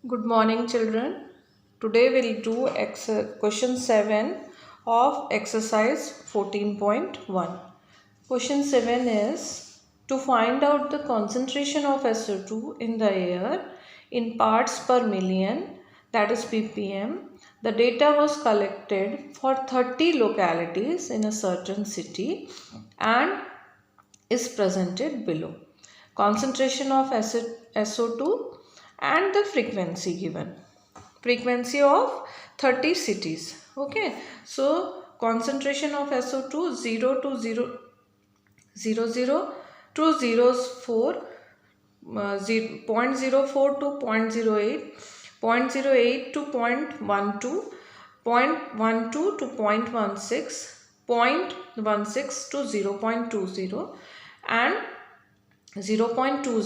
Good morning, children. Today we'll do question 7 of exercise 14.1. Question 7 is to find out the concentration of SO2 in the air in parts per million, that is ppm. The data was collected for 30 localities in a certain city and is presented below. Concentration of SO2 and the frequency given. Frequency of 30 cities. Okay. So concentration of SO2 0 to 0 to 04, 0.04 to 0.08, 0.08 to 0.12, 0.12 to 0.16, 0.16 to 0.20 and 0.20 to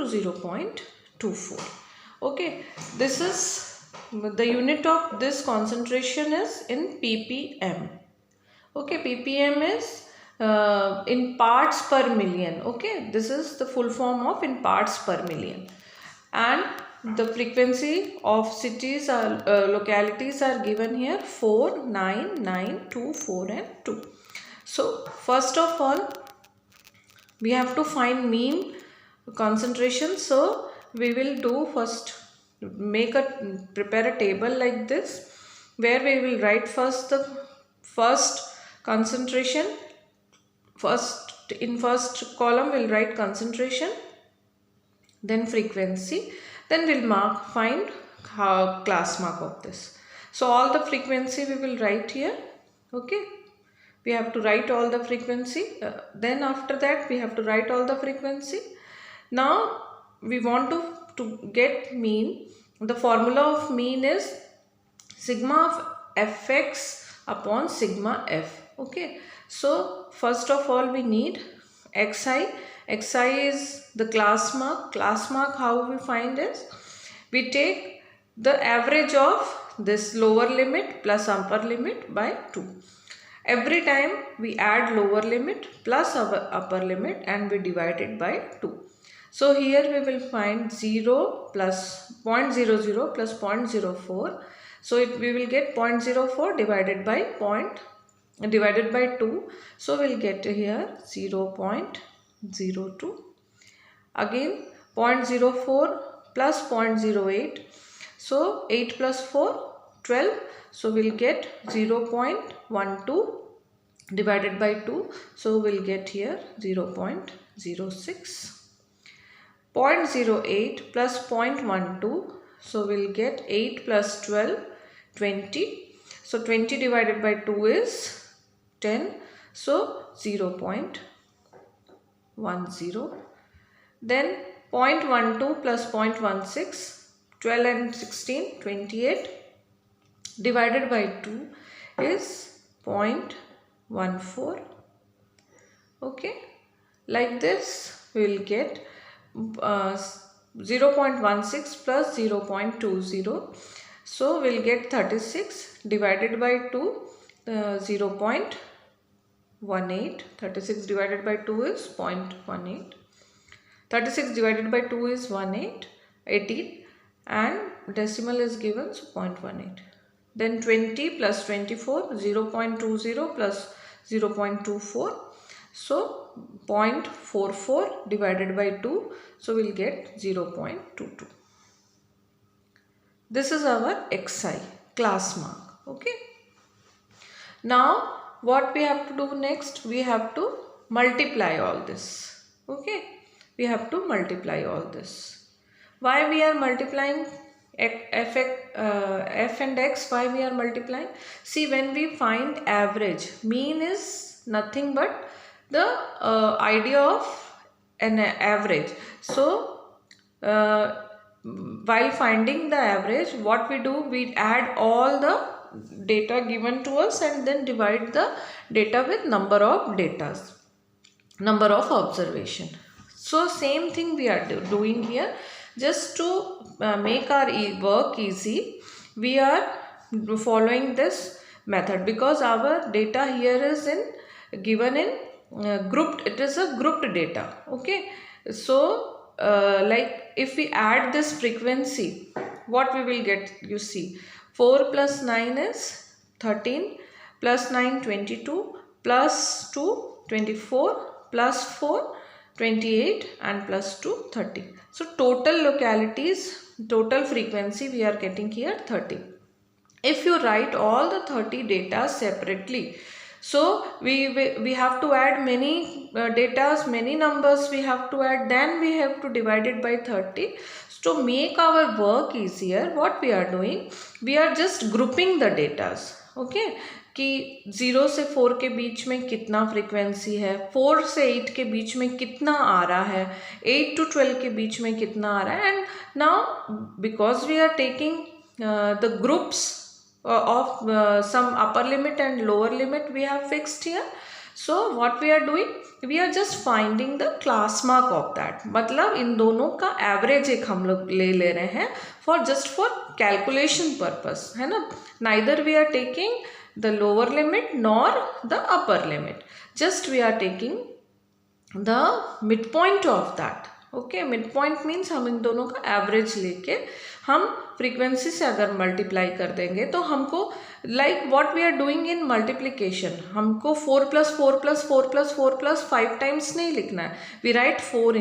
0.24. Okay, this is the unit of this concentration is in ppm. Okay, ppm is in parts per million. Okay, this is the full form of in parts per million. And the frequency of cities or localities are given here 4, 9, 9, 2, 4 and 2. So first of all, we have to find mean concentration. So we will do first prepare a table like this, where we will write first the first concentration. First, in first column we'll write concentration, then frequency, then we'll find how class mark of this. So all the frequency we will write here. Okay, we have to write all the frequency, then after that we have to write all the frequency. Now we want to get mean. The formula of mean is sigma of fx upon sigma f. Okay, so first of all we need xi. Xi is the class mark. Class mark, how we find is, we take the average of this lower limit plus upper limit by 2. Every time we add lower limit plus our upper limit and we divide it by 2. So here we will find 0 plus 0.00 plus 0.04. So we will get 0.04 divided by 2. So we'll get here 0.02. Again 0.04 plus 0.08. So 8 plus 4, 12. So we'll get 0.12 divided by 2. So we'll get here 0.06. 0.08 plus 0.12. So we'll get 8 plus 12, 20. So 20 divided by 2 is 10. So 0.10. Then 0.12 plus 0.16, 12 and 16, 28. Divided by 2 is 0.14. Okay. Like this we will get 0.16 plus 0.20. So we'll get 36 divided by 2, 0.18. 36 divided by 2 is 0.18. 36 divided by 2 is 18 and decimal is given, so 0.18. Then 20 plus 24, 0.20 plus 0.24. So 0.44 divided by 2. So we'll get 0.22. This is our xi, class mark. Okay. Now what we have to do next? We have to multiply all this. Okay. We have to multiply all this. Why we are multiplying f and x? Why we are multiplying? See, when we find average, mean is nothing but the idea of an average. So while finding the average, what we do, we add all the data given to us and then divide the data with number of observation. So same thing we are doing here. Just to make our work easy, we are following this method, because our data here is given in grouped. It is a grouped data. Okay, so like if we add this frequency, what we will get, you see, 4 plus 9 is 13, plus 9 22, plus 2 24, plus 4 28, and plus 2 30. So total localities, total frequency we are getting here 30. If you write all the 30 data separately, so we have to add many datas, many numbers we have to add, then we have to divide it by 30. So to make our work easier, what we are doing, we are just grouping the datas. Okay, कि 0 से 4 के बीच में कितना frequency है, 4 से 8 के बीच में कितना आ रहा है, 8 to 12 के बीच में कितना आ रहा है. And now because we are taking the groups of some upper limit and lower limit we have fixed here. So what we are doing, we are just finding the class mark of that. मतलब इन दोनों का average एक हम लोग ले रहे हैं for just for calculation purpose, है ना. Neither we are taking the lower limit nor the upper limit, just we are taking the midpoint of that. Okay, mid point means हम इन दोनों का एवरेज लेके हम फ्रीक्वेंसी से अगर मल्टीप्लाई कर देंगे तो हमको like what we are doing in multiplication, हमको 4 + 4 + 4 + 4 + 5 टाइम्स नहीं लिखना है. We write 4 ×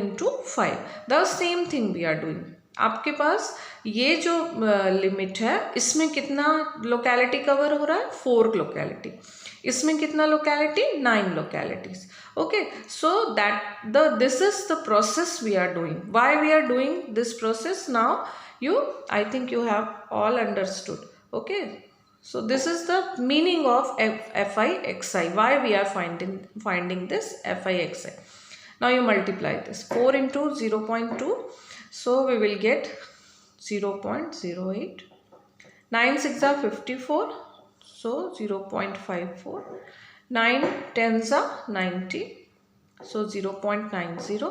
5. The same thing we are doing. आपके पास ये जो लिमिट है, इसमें कितना लोकेलिटी कवर हो रहा है, 4 लोकेलिटी. इसमें कितना locality, 9 localities. Okay, so that this is the process we are doing. Why we are doing this process now, I think you have all understood. Okay, so this is the meaning of FIXI, why we are finding this FIXI. Now you multiply this 4 × 0.2, so we will get 0.08. 9 6 are 54, so 0.54. 9 10s are 90, so 0.90.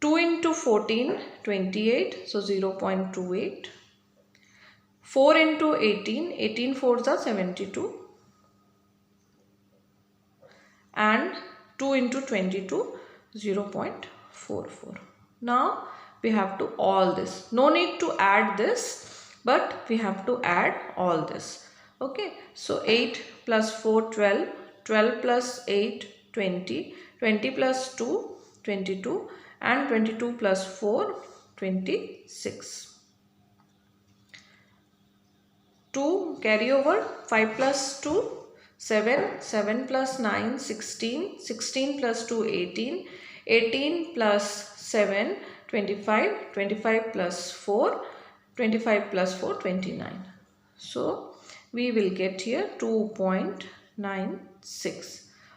2 × 14 28, so 0.28. 4 × 18 18 4s are 72, and 2 × 22 0.44. Now we have to all this, no need to add this, but we have to add all this. Okay, so 8 + 4 12, 12 + 8 20, 20 + 2 22, and 22 + 4 26. 2 carry over, 5 + 2 7, 7 + 9 16, 16 + 2 18, 18 + 7 25, 25 + 4 25 + 4 29. So we will get here 2.96.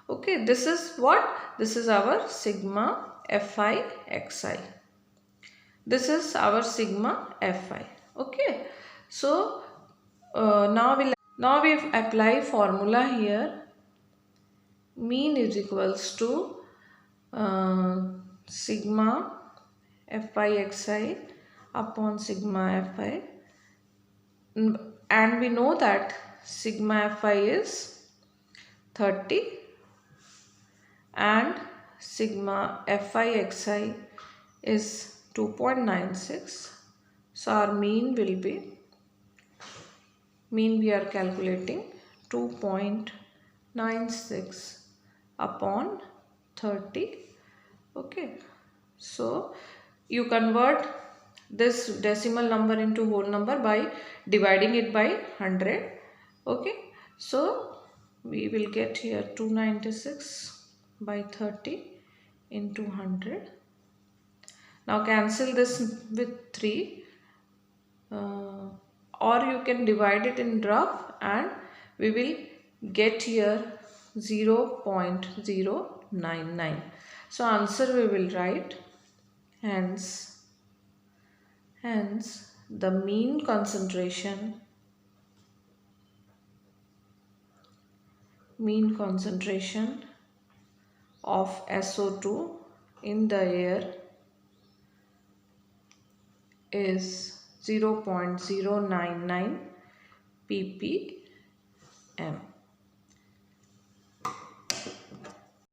Okay, this is what, this is our sigma FIXI. This is our sigma Fi. Okay, so now we apply formula here. Mean is equals to sigma FIXI upon sigma Fi, and we know that sigma Fi is 30 and sigma FIXI is 2.96. So our mean will be, mean we are calculating 2.96 upon 30. Okay, so you convert this decimal number into whole number by dividing it by 100. Okay, so we will get here 296 by 30 into 100. Now cancel this with 3, or you can divide it in rough, and we will get here 0.099. So answer we will write, hence the mean concentration of SO2 in the air is 0.099 ppm.